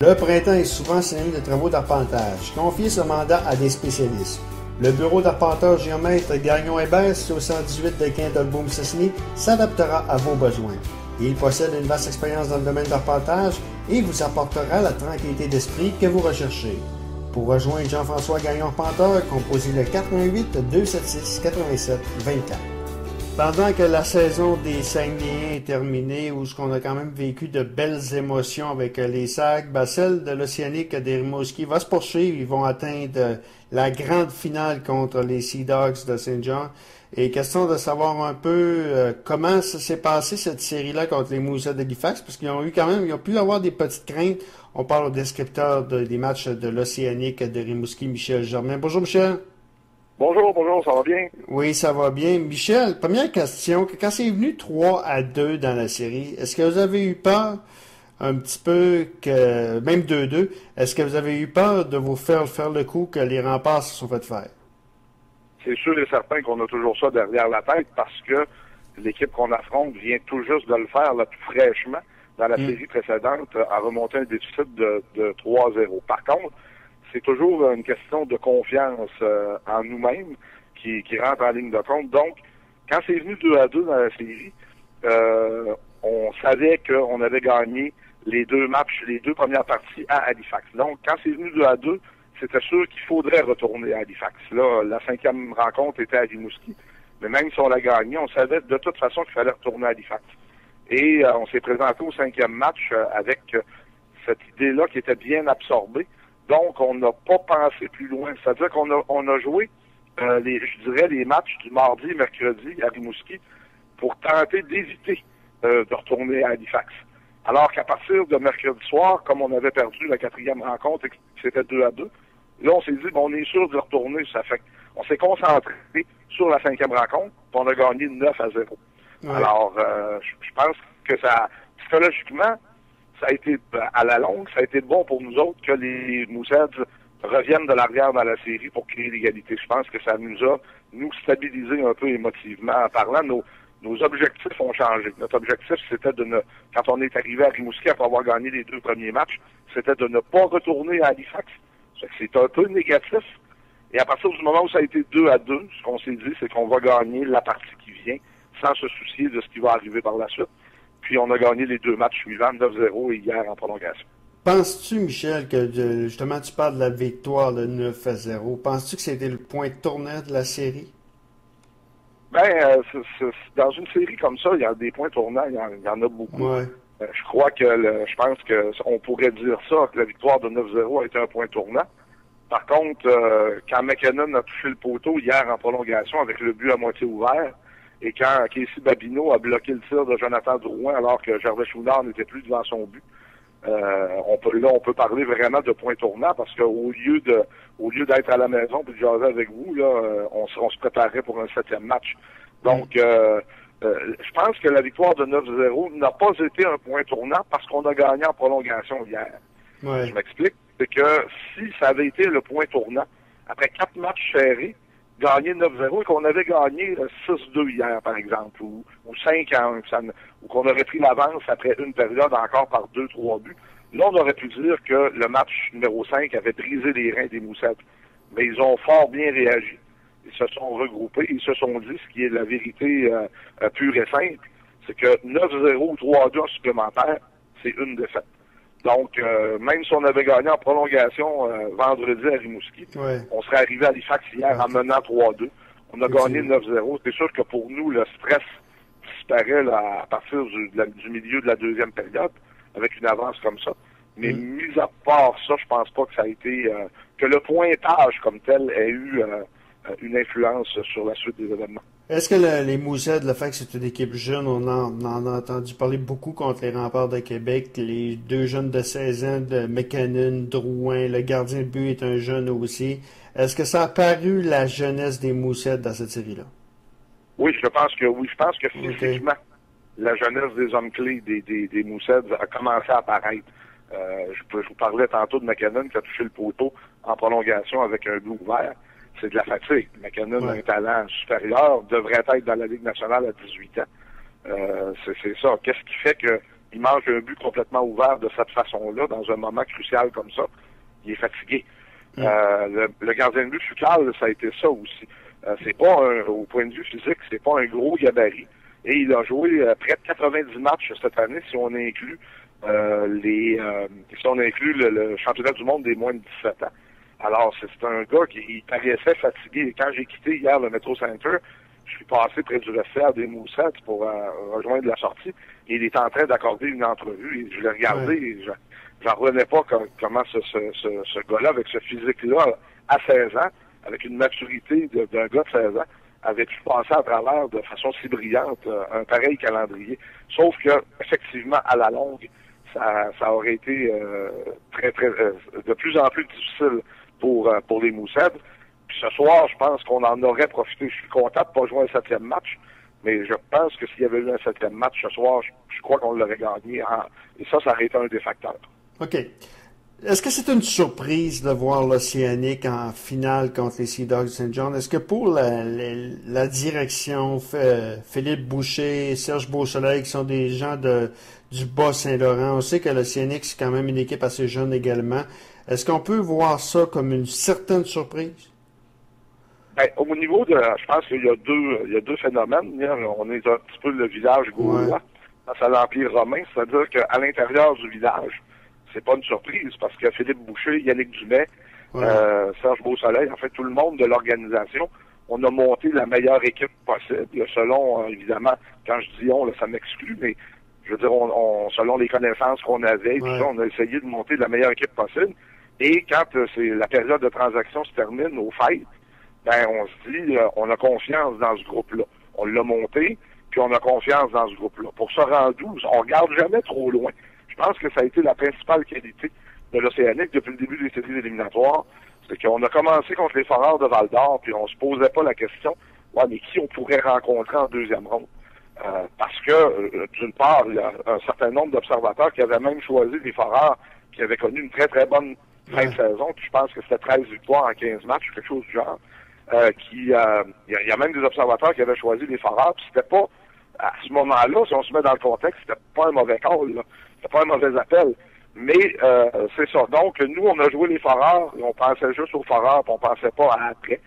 Le printemps est souvent synonyme de travaux d'arpentage. Confiez ce mandat à des spécialistes. Le bureau d'arpenteur géomètre Gagnon-Hébert, situé au 118 de Quai-Dolbeau-Mistassini, s'adaptera à vos besoins. Il possède une vaste expérience dans le domaine d'arpentage et vous apportera la tranquillité d'esprit que vous recherchez. Pour rejoindre Jean-François Gagnon-Arpenteur, composez le 418-276-87-24. Pendant que la saison des Saguenayens est terminée, où on a quand même vécu de belles émotions avec les Sags, celle de l'Océanique des Rimouski va se poursuivre. Ils vont atteindre la grande finale contre les Sea Dogs de Saint-Jean. Et question de savoir un peu comment ça s'est passé cette série-là contre les Moussets d'Halifax, parce qu'ils ont eu quand même, ils ont pu avoir des petites craintes. On parle au descripteur des matchs de l'Océanique de Rimouski, Michel Germain. Bonjour Michel. Bonjour, ça va bien? Oui, ça va bien. Michel, première question. Quand c'est venu 3-2 dans la série, est-ce que vous avez eu peur un petit peu que, même 2-2, est-ce que vous avez eu peur de vous faire le coup que les remparts se sont fait faire? C'est sûr et certain qu'on a toujours ça derrière la tête parce que l'équipe qu'on affronte vient tout juste de le faire là, tout fraîchement. Dans la série précédente, à remonter un déficit de 3-0. Par contre, c'est toujours une question de confiance en nous-mêmes qui rentre en ligne de compte. Donc, quand c'est venu 2-2 dans la série, on savait qu'on avait gagné les deux matchs, les deux premières parties à Halifax. Donc, quand c'est venu 2-2, c'était sûr qu'il faudrait retourner à Halifax. Là, la 5e rencontre était à Rimouski. Mais même si on l'a gagné, on savait de toute façon qu'il fallait retourner à Halifax. Et on s'est présenté au 5e match avec cette idée-là qui était bien absorbée. Donc, on n'a pas pensé plus loin. C'est-à-dire qu'on a joué, je dirais, les matchs du mardi et mercredi à Rimouski pour tenter d'éviter de retourner à Halifax. Alors qu'à partir de mercredi soir, comme on avait perdu la 4e rencontre et que c'était 2-2, là, on s'est dit, bon, on est sûr de retourner. Ça fait qu'on s'est concentré sur la 5e rencontre, puis on a gagné 9-0. Ouais. Alors, je pense que ça, psychologiquement, ça a été, à la longue, ça a été bon pour nous autres que les Moussets reviennent de l'arrière dans la série pour créer l'égalité. Je pense que ça nous a, stabilisé un peu émotivement. En parlant, nos objectifs ont changé. Notre objectif, c'était quand on est arrivé à Rimouski après avoir gagné les deux premiers matchs, c'était de ne pas retourner à Halifax. C'est un peu négatif. Et à partir du moment où ça a été 2-2, ce qu'on s'est dit, c'est qu'on va gagner la partie qui vient sans se soucier de ce qui va arriver par la suite. Puis on a gagné les deux matchs suivants, 9-0 et hier en prolongation. Penses-tu, Michel, que justement tu parles de la victoire de 9-0, penses-tu que c'était le point tournant de la série? Dans une série comme ça, il y a des points tournants, il y en a beaucoup. Ouais. Je crois que je pense que on pourrait dire ça, que la victoire de 9-0 a été un point tournant. Par contre, quand McKinnon a touché le poteau hier en prolongation avec le but à moitié ouvert, et quand Casey Babineau a bloqué le tir de Jonathan Drouin alors que Gervais Chouinard n'était plus devant son but, on peut parler vraiment de point tournant parce qu'au lieu d'être à la maison et de jaser avec vous, là, on se préparait pour un 7e match. Donc, je pense que la victoire de 9-0 n'a pas été un point tournant parce qu'on a gagné en prolongation hier. Ouais. Je m'explique. C'est que si ça avait été le point tournant, après 4 matchs serrés, gagné 9-0 et qu'on avait gagné 6-2 hier, par exemple, ou 5-1, ou qu'on aurait pris l'avance après une période encore par 2-3 buts. Là, on aurait pu dire que le match numéro 5 avait brisé les reins des Moussettes. Mais ils ont fort bien réagi. Ils se sont regroupés, ils se sont dit ce qui est la vérité pure et simple, c'est que 9-0 ou 3-2 en supplémentaire, c'est une défaite. Donc, même si on avait gagné en prolongation vendredi à Rimouski, ouais, on serait arrivé à Halifax hier en menant 3-2. On a gagné 9-0. C'est sûr que pour nous, le stress disparaît là, à partir du milieu de la deuxième période, avec une avance comme ça. Mais mis à part ça, je pense pas que ça a été... que le pointage comme tel ait eu une influence sur la suite des événements. Est-ce que les Moussets, le fait que c'est une équipe jeune, on en a entendu parler beaucoup contre les Remparts de Québec, les deux jeunes de 16 ans, de McKinnon, Drouin, le gardien de but est un jeune aussi. Est-ce que ça a paru la jeunesse des Moussets dans cette série-là? Oui, je pense que oui. Je pense que physiquement, la jeunesse des hommes clés des Moussets a commencé à apparaître. Je vous parlais tantôt de McKinnon qui a touché le poteau en prolongation avec un but ouvert. C'est de la fatigue. McKinnon a un talent supérieur, devrait être dans la Ligue nationale à 18 ans. C'est ça. Qu'est-ce qui fait que il mange un but complètement ouvert de cette façon-là, dans un moment crucial comme ça, il est fatigué. Le gardien de but Fucal, ça a été ça aussi. C'est pas au point de vue physique, c'est pas un gros gabarit. Et il a joué près de 90 matchs cette année si on inclut le championnat du monde des moins de 17 ans. Alors, c'est un gars qui paraissait fatigué. Quand j'ai quitté hier le Metro Center, je suis passé près du vestiaire des Moussettes pour rejoindre la sortie. Et il est en train d'accorder une entrevue. Et je l'ai regardé et j'en revenais pas comment ce gars-là, avec ce physique-là, à 16 ans, avec une maturité d'un gars de 16 ans, avait pu passer à travers de façon si brillante un pareil calendrier. Sauf que, effectivement, à la longue, ça aurait été de plus en plus difficile pour les Moussettes. Puis ce soir, je pense qu'on en aurait profité. Je suis content de pas jouer un 7e match, mais je pense que s'il y avait eu un 7e match ce soir, je crois qu'on l'aurait gagné. Et ça aurait été un des facteurs. OK. Est-ce que c'est une surprise de voir l'Océanique en finale contre les Sea Dogs de Saint John? Est-ce que pour la direction, Philippe Boucher, Serge Beausoleil, qui sont des gens du Bas-Saint-Laurent, on sait que l'Océanique, c'est quand même une équipe assez jeune également. Est-ce qu'on peut voir ça comme une certaine surprise? Ben, au niveau je pense qu'il y a deux phénomènes. On est un petit peu le village gaulois face à l'Empire romain, c'est-à-dire qu'à l'intérieur du village, c'est pas une surprise parce que Philippe Boucher, Yannick Dumais, Serge Beausoleil, en fait tout le monde de l'organisation, on a monté la meilleure équipe possible, selon, évidemment, quand je dis on, là, ça m'exclut, mais je veux dire, selon les connaissances qu'on avait, tout ça, on a essayé de monter la meilleure équipe possible. Et quand c'est la période de transaction se termine au fait, ben on se dit, on a confiance dans ce groupe-là. On l'a monté, puis on a confiance dans ce groupe-là. Pour se rendre 12, on regarde jamais trop loin. Je pense que ça a été la principale qualité de l'Océanique depuis le début des séries éliminatoires. C'est qu'on a commencé contre les Foreurs de Val-d'Or, puis on se posait pas la question, mais qui on pourrait rencontrer en deuxième ronde? Parce que, d'une part, il y a un certain nombre d'observateurs qui avaient même choisi les Foreurs, qui avaient connu une très, très bonne fin de saison, puis je pense que c'était 13 victoires en 15 matchs, quelque chose du genre. Il y a même des observateurs qui avaient choisi les Foreurs, puis c'était pas, à ce moment-là, si on se met dans le contexte, c'était pas un mauvais call, là. C'était pas un mauvais appel. Mais c'est ça. Donc, nous, on a joué les Foreurs, et on pensait juste aux Foreurs, puis on pensait pas à après.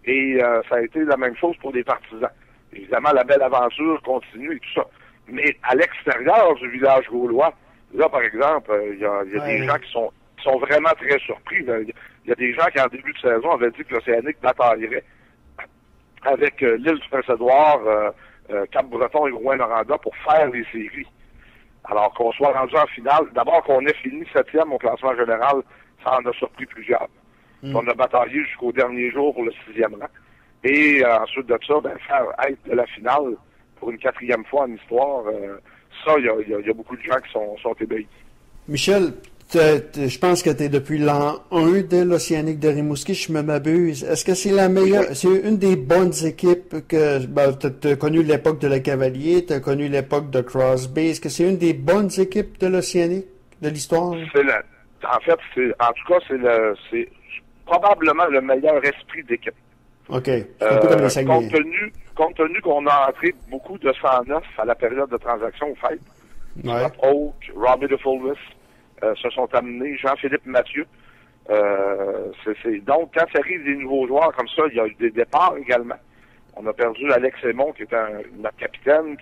Et ça a été la même chose pour les partisans. Évidemment, la belle aventure continue et tout ça. Mais à l'extérieur du village gaulois, là, par exemple, il y a des gens qui sont vraiment très surpris. Il y a des gens qui, en début de saison, avaient dit que l'Océanique bataillerait avec l'île du Prince-Édouard, Cap-Breton et Rouyn-Noranda pour faire les séries. Alors qu'on soit rendu en finale, d'abord qu'on ait fini 7e au classement général, ça en a surpris plusieurs. On a bataillé jusqu'au dernier jour pour le 6e rang. Et ensuite de ça, faire être de la finale pour une 4e fois en histoire, ça, il y a beaucoup de gens qui sont ébahis. Michel, je pense que tu es depuis l'an 1 de l'Océanique de Rimouski, je me m'abuse. Est-ce que c'est la meilleure, c'est une des bonnes équipes que, tu as connu l'époque de la Cavalier, tu as connu l'époque de Crosby. Est-ce que c'est une des bonnes équipes de l'Océanique, de l'histoire? En fait, c'est probablement le meilleur esprit d'équipe. OK. Un peu comme les Saguenay. Compte tenu qu'on a entré beaucoup de 109 à la période de transaction au fait, Oak, Robbie DeFulvis, se sont amenés, Jean-Philippe Mathieu. Donc, quand ça arrive des nouveaux joueurs comme ça, il y a eu des départs également. On a perdu Alex Aymon, qui était notre capitaine,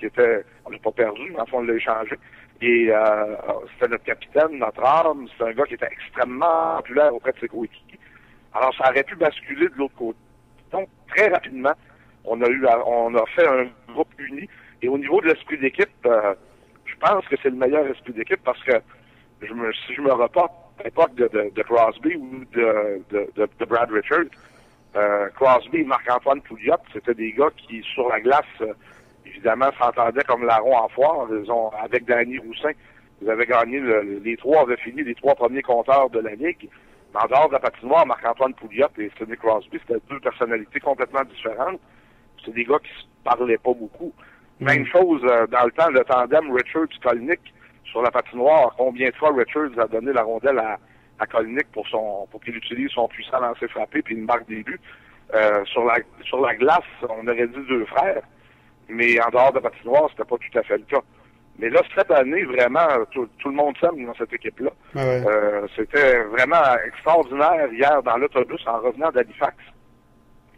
on l'a pas perdu, mais en fait, on l'a échangé. Et c'était notre capitaine, notre âme, c'est un gars qui était extrêmement populaire auprès de ses coéquipiers. Alors, ça aurait pu basculer de l'autre côté. Donc, très rapidement, on a fait un groupe uni. Et au niveau de l'esprit d'équipe, je pense que c'est le meilleur esprit d'équipe parce que si je me reporte à l'époque de Crosby ou de Brad Richards, Crosby et Marc-Antoine Pouliot, c'était des gars qui, sur la glace, évidemment, s'entendaient comme larrons en foire. Avec Danny Roussin, ils avaient gagné, les trois avaient fini les 3 premiers compteurs de la Ligue. Mais en dehors de la patinoire, Marc-Antoine Pouliot et Sidney Crosby, c'était 2 personnalités complètement différentes. C'est des gars qui se parlaient pas beaucoup. Même chose dans le temps, le tandem Richards-Kolnick sur la patinoire. Combien de fois Richards a donné la rondelle à Kolnick pour qu'il utilise son puissant lancer frappé puis une marque des buts. Sur la glace, on aurait dit 2 frères. Mais en dehors de la patinoire, c'était pas tout à fait le cas. Mais là, cette année, vraiment, tout le monde s'aime dans cette équipe-là. Ouais. C'était vraiment extraordinaire hier dans l'autobus en revenant d'Halifax.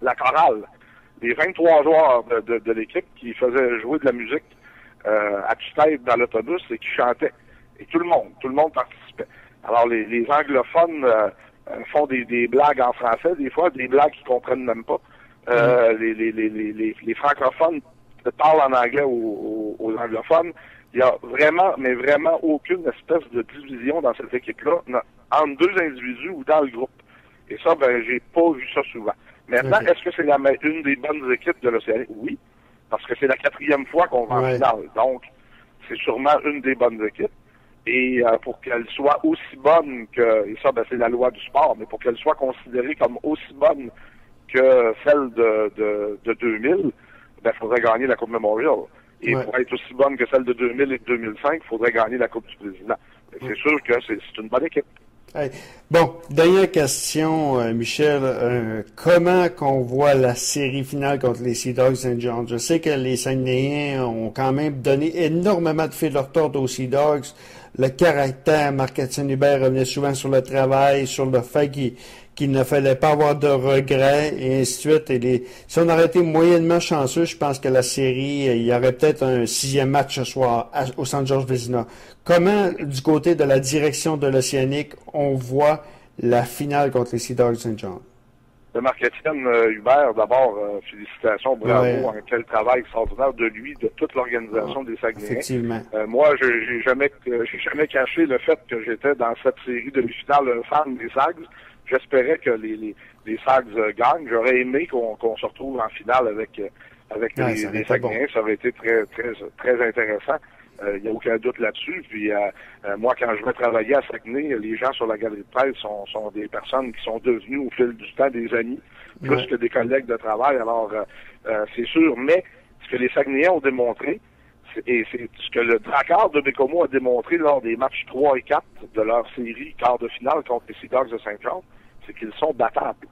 La chorale, les 23 joueurs de l'équipe qui faisaient jouer de la musique à tue-tête dans l'autobus et qui chantaient. Et tout le monde participait. Alors, les anglophones font des blagues en français, des fois, des blagues qu'ils comprennent même pas. Les francophones parlent en anglais aux anglophones. Il y a vraiment, mais vraiment aucune espèce de division dans cette équipe-là entre deux individus ou dans le groupe. Et ça, j'ai pas vu ça souvent. Maintenant, Est-ce que c'est une des bonnes équipes de l'Océanie? Oui, parce que c'est la 4e fois qu'on va en finale. Donc, c'est sûrement une des bonnes équipes. Et pour qu'elle soit aussi bonne que, et ça, c'est la loi du sport, mais pour qu'elle soit considérée comme aussi bonne que celle de 2000, il faudrait gagner la Coupe Memorial. Et pour être aussi bonne que celle de 2000 et de 2005, il faudrait gagner la Coupe du Président. C'est sûr que c'est une bonne équipe. Hey. Bon, dernière question, Michel. Comment qu'on voit la série finale contre les Sea Dogs St. John? Je sais que les Saguenayens ont quand même donné énormément de fil de retordre aux Sea Dogs. Le caractère, Marc-Étienne Hubert revenait souvent sur le travail, sur le fait qu'il ne fallait pas avoir de regrets, et ainsi de suite. Si on aurait été moyennement chanceux, je pense que la série, il y aurait peut-être un 6e match ce soir au San George Vezina. Comment, du côté de la direction de l'Océanique, on voit la finale contre les Sea Dogs St. John? De Marc-Étienne Hubert, d'abord, félicitations, bravo, quel travail extraordinaire de lui, de toute l'organisation des Saguenayens. Effectivement. Moi, j'ai jamais caché le fait que j'étais dans cette série demi-finale fan des Sags. J'espérais que les Sags gagnent. J'aurais aimé qu'on se retrouve en finale avec les Saguenayens. Ça aurait été très, très, très intéressant. Il n'y a aucun doute là-dessus. Puis moi, quand je vais travailler à Saguenay, les gens sur la galerie de presse sont des personnes qui sont devenues au fil du temps des amis, plus que des collègues de travail. Alors, c'est sûr. Mais ce que les Saguenayens ont démontré, et c'est ce que le Dracard de Bécomo a démontré lors des matchs 3 et 4 de leur série quart de finale contre les Sea Dogs de Saint-Jean, c'est qu'ils sont battables.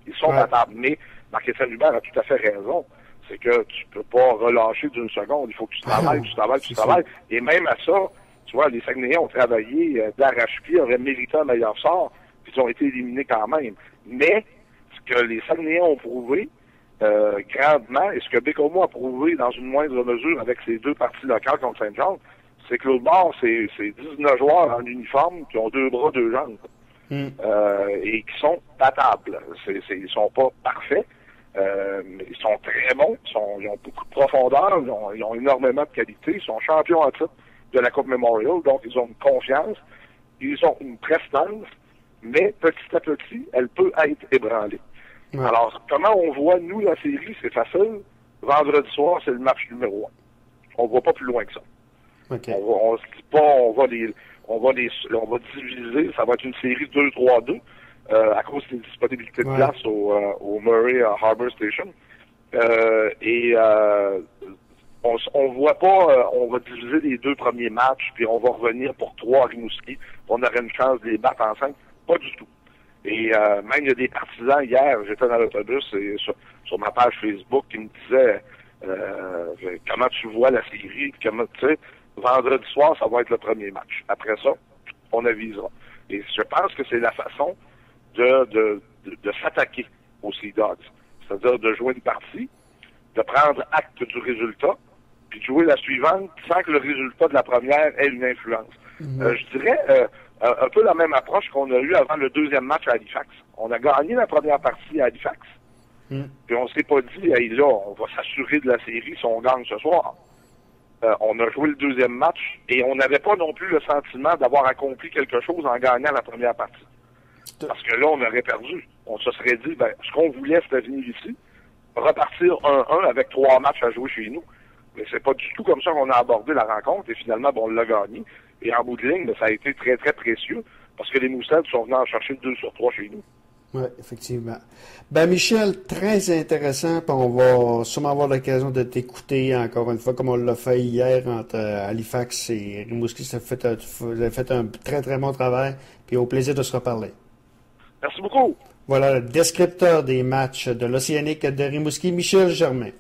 Ils sont battables. Mais Marc-Étienne Hubert a tout à fait raison. C'est que tu peux pas relâcher d'une seconde. Il faut que tu travailles, tu travailles. Et même à ça, tu vois, les Saguenayens ont travaillé d'arrache-pied, auraient mérité un meilleur sort, puis ils ont été éliminés quand même. Mais ce que les Saguenayens ont prouvé grandement, et ce que Bécomo a prouvé dans une moindre mesure avec ses 2 parties locales contre Saint-Jean, c'est que l'autre bord, c'est 19 joueurs en uniforme qui ont 2 bras, 2 jambes. Et qui sont battables. Ils sont pas parfaits. Mais ils sont très bons, ils ont beaucoup de profondeur, ils ont énormément de qualité, ils sont champions en titre de la Coupe Memorial, donc ils ont une confiance, ils ont une prestance, mais petit à petit, elle peut être ébranlée. Alors, comment on voit, nous, la série, c'est facile. Vendredi soir, c'est le match numéro 1. On va pas plus loin que ça. On se dit pas, on va diviser, ça va être une série 2-3-2. À cause des disponibilités de place au Murray Harbour Station. On voit pas, on va diviser les 2 premiers matchs, puis on va revenir pour 3 à Rimouski, on aurait une chance de les battre en 5. Pas du tout. Et même il y a des partisans hier, j'étais dans l'autobus et sur ma page Facebook qui me disaient comment tu vois la série, comment tu sais, vendredi soir, ça va être le premier match. Après ça, on avisera. Et je pense que c'est la façon de s'attaquer aux Sea Dogs. C'est-à-dire de jouer une partie, de prendre acte du résultat, puis de jouer la suivante sans que le résultat de la première ait une influence. Je dirais un peu la même approche qu'on a eue avant le 2e match à Halifax. On a gagné la première partie à Halifax, puis on s'est pas dit, hey, là, on va s'assurer de la série si on gagne ce soir. On a joué le 2e match et on n'avait pas non plus le sentiment d'avoir accompli quelque chose en gagnant la première partie. Parce que là, on aurait perdu. On se serait dit, ce qu'on voulait, c'était venir ici, repartir 1-1 avec 3 matchs à jouer chez nous. Mais c'est pas du tout comme ça qu'on a abordé la rencontre, et finalement, on l'a gagné. Et en bout de ligne, ça a été très, très précieux, parce que les Moussets sont venus en chercher 2 sur 3 chez nous. Oui, effectivement. Michel, très intéressant, puis on va sûrement avoir l'occasion de t'écouter encore une fois, comme on l'a fait hier entre Halifax et Rimouski. Vous avez fait un très, très bon travail, puis au plaisir de se reparler. Merci beaucoup. Voilà le descripteur des matchs de l'Océanique de Rimouski, Michel Germain.